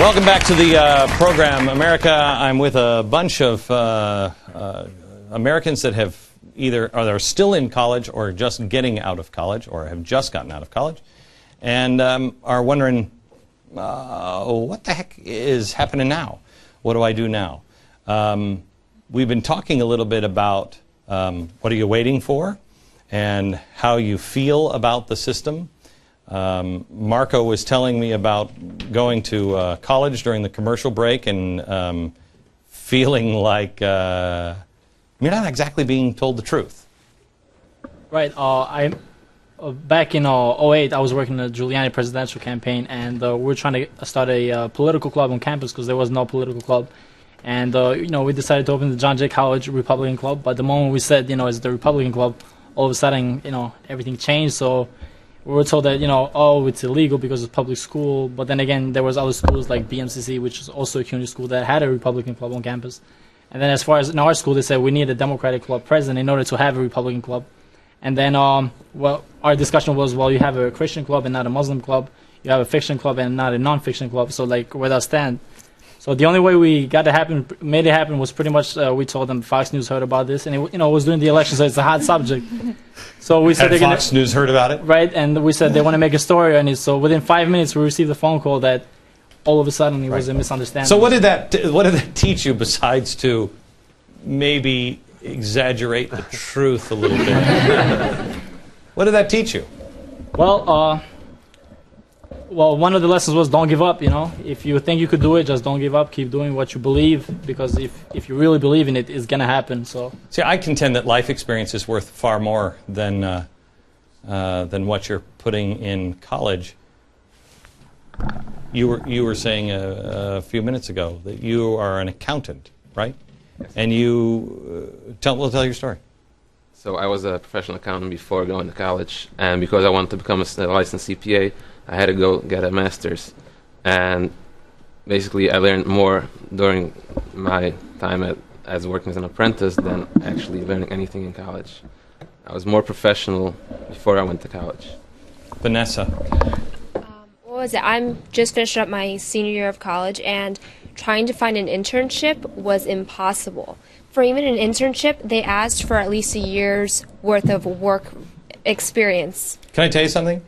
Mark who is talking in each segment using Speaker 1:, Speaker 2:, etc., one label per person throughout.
Speaker 1: Welcome back to the program, America. I'm with a bunch of Americans that have either are still in college or just getting out of college or have just gotten out of college and are wondering, what the heck is happening now? What do I do now? We've been talking a little bit about what are you waiting for and how you feel about the system. Marko was telling me about going to college during the commercial break and feeling like you're not exactly being told the truth.
Speaker 2: Right. Back in 2008, I was working in the Giuliani presidential campaign, and we were trying to start a political club on campus because there was no political club. And, we decided to open the John Jay College Republican Club. But the moment we said, it's the Republican Club, all of a sudden, everything changed. So we were told that, it's illegal because it's public school. But then again, there was other schools like BMCC, which is also a community school that had a Republican club on campus. And then as far as in our school, they said we need a Democratic club president in order to have a Republican club. And then, our discussion was, you have a Christian club and not a Muslim club. You have a fiction club and not a non-fiction club. So, where does that stand? So the only way we made it happen was pretty much we told them Fox News heard about this, and it was during the election, so it's a hot subject. So we said
Speaker 1: Fox News heard about it,
Speaker 2: right? And we said they want to make a story on it. So within 5 minutes, we received a phone call that all of a sudden it was a misunderstanding.
Speaker 1: So what did that teach you besides to maybe exaggerate the truth a little bit? What did that teach you?
Speaker 2: Well, one of the lessons was don't give up, If you think you could do it, just don't give up. Keep doing what you believe, because if you really believe in it, it's going to happen. So,
Speaker 1: see, I contend that life experience is worth far more than what you're putting in college. You were saying a few minutes ago that you are an accountant, right?
Speaker 3: Yes.
Speaker 1: And you tell your story.
Speaker 3: So I was a professional accountant before going to college, and because I wanted to become a licensed CPA, I had to go get a master's. And basically I learned more during my time as working as an apprentice than actually learning anything in college. I was more professional before I went to college.
Speaker 1: Vanessa.
Speaker 4: What was it? I'm just finished up my senior year of college, and trying to find an internship was impossible. For even an internship, they asked for at least a year's worth of work experience.
Speaker 1: Can I tell you something?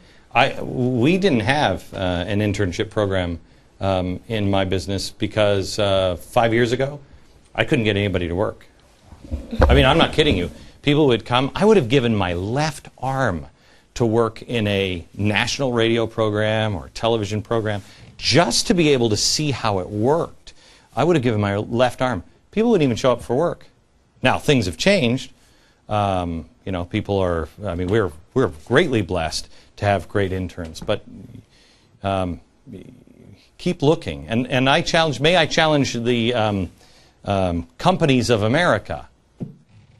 Speaker 1: We didn't have an internship program in my business because 5 years ago, I couldn't get anybody to work. I mean, I'm not kidding you. People would come. I would have given my left arm to work in a national radio program or television program just to be able to see how it worked. I would have given my left arm. People wouldn't even show up for work. Now, things have changed. People are, we're greatly blessed to have great interns, but keep looking. And may I challenge the companies of America.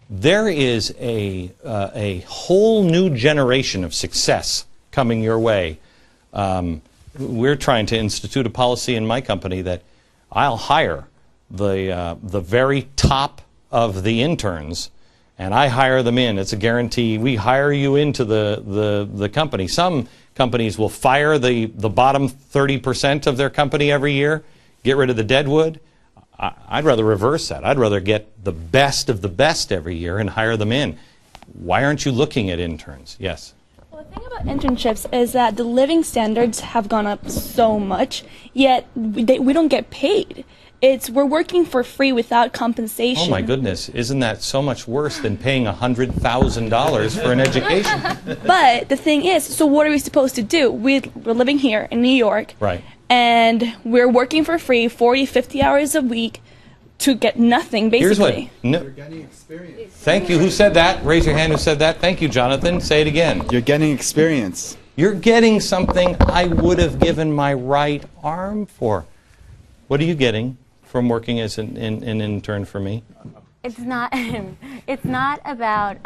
Speaker 1: There is a whole new generation of success coming your way. We're trying to institute a policy in my company that I'll hire the very top of the interns, and I hire them in. It's a guarantee. We hire you into the company. Some companies will fire the bottom 30% of their company every year, get rid of the deadwood. I'd rather reverse that. I'd rather get the best of the best every year and hire them in. Why aren't you looking at interns? Yes.
Speaker 5: Well, the thing about internships is that the living standards have gone up so much, yet we don't get paid. We're working for free without compensation.
Speaker 1: Oh my goodness, isn't that so much worse than paying $100,000 for an education?
Speaker 5: But the thing is, so what are we supposed to do? We're living here in New York,
Speaker 1: right?
Speaker 5: And we're working for free 40, 50 hours a week to get nothing, basically.
Speaker 6: You're getting experience.
Speaker 1: Thank you. Who said that? Raise your hand who said that. Thank you, Jonathan. Say it again.
Speaker 6: You're getting experience.
Speaker 1: You're getting something I would have given my right arm for. What are you getting from working as an intern for me?
Speaker 7: It's not. It's not about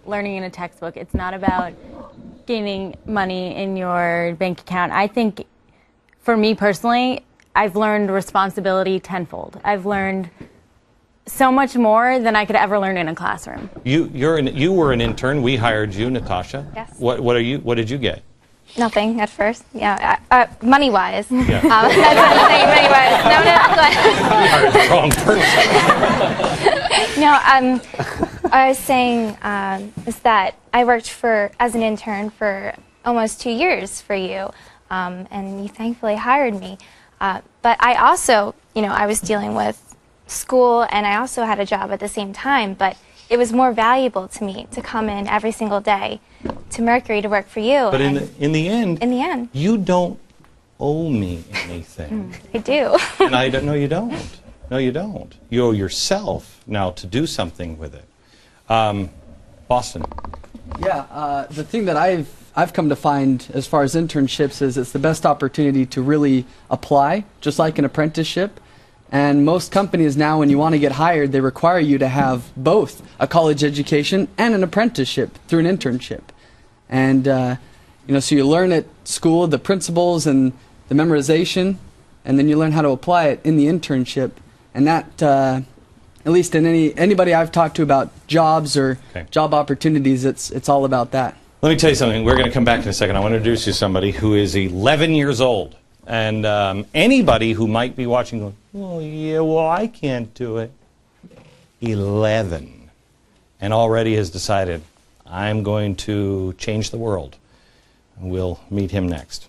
Speaker 7: learning in a textbook. It's not about gaining money in your bank account. I think, for me personally, I've learned responsibility tenfold. I've learned so much more than I could ever learn in a classroom.
Speaker 1: You were an intern. We hired you, Natasha.
Speaker 7: Yes.
Speaker 1: What did you get?
Speaker 8: Nothing at first. Yeah, money-wise.
Speaker 1: Yeah.
Speaker 8: That's what I'm saying, money-wise. No,
Speaker 1: You hired the wrong person.
Speaker 8: no. I was saying is that I worked as an intern for almost 2 years for you, and you thankfully hired me. But I also, I was dealing with school, and I also had a job at the same time. But it was more valuable to me to come in every single day to Mercury to work for you.
Speaker 1: But in the end, you don't owe me anything.
Speaker 8: I do.
Speaker 1: And I don't. No, you don't. No, you don't. You owe yourself now to do something with it. Boston.
Speaker 9: Yeah, the thing that I've come to find as far as internships is it's the best opportunity to really apply, just like an apprenticeship. And most companies now, when you want to get hired, they require you to have both a college education and an apprenticeship through an internship. And so you learn at school the principles and the memorization, and then you learn how to apply it in the internship. And that, at least in anybody I've talked to about jobs or job opportunities, it's all about that.
Speaker 1: Let me tell you something. We're going to come back in a second. I want to introduce you to somebody who is 11 years old. And anybody who might be watching going, oh, yeah, well, I can't do it. 11. And already has decided, I'm going to change the world. We'll meet him next.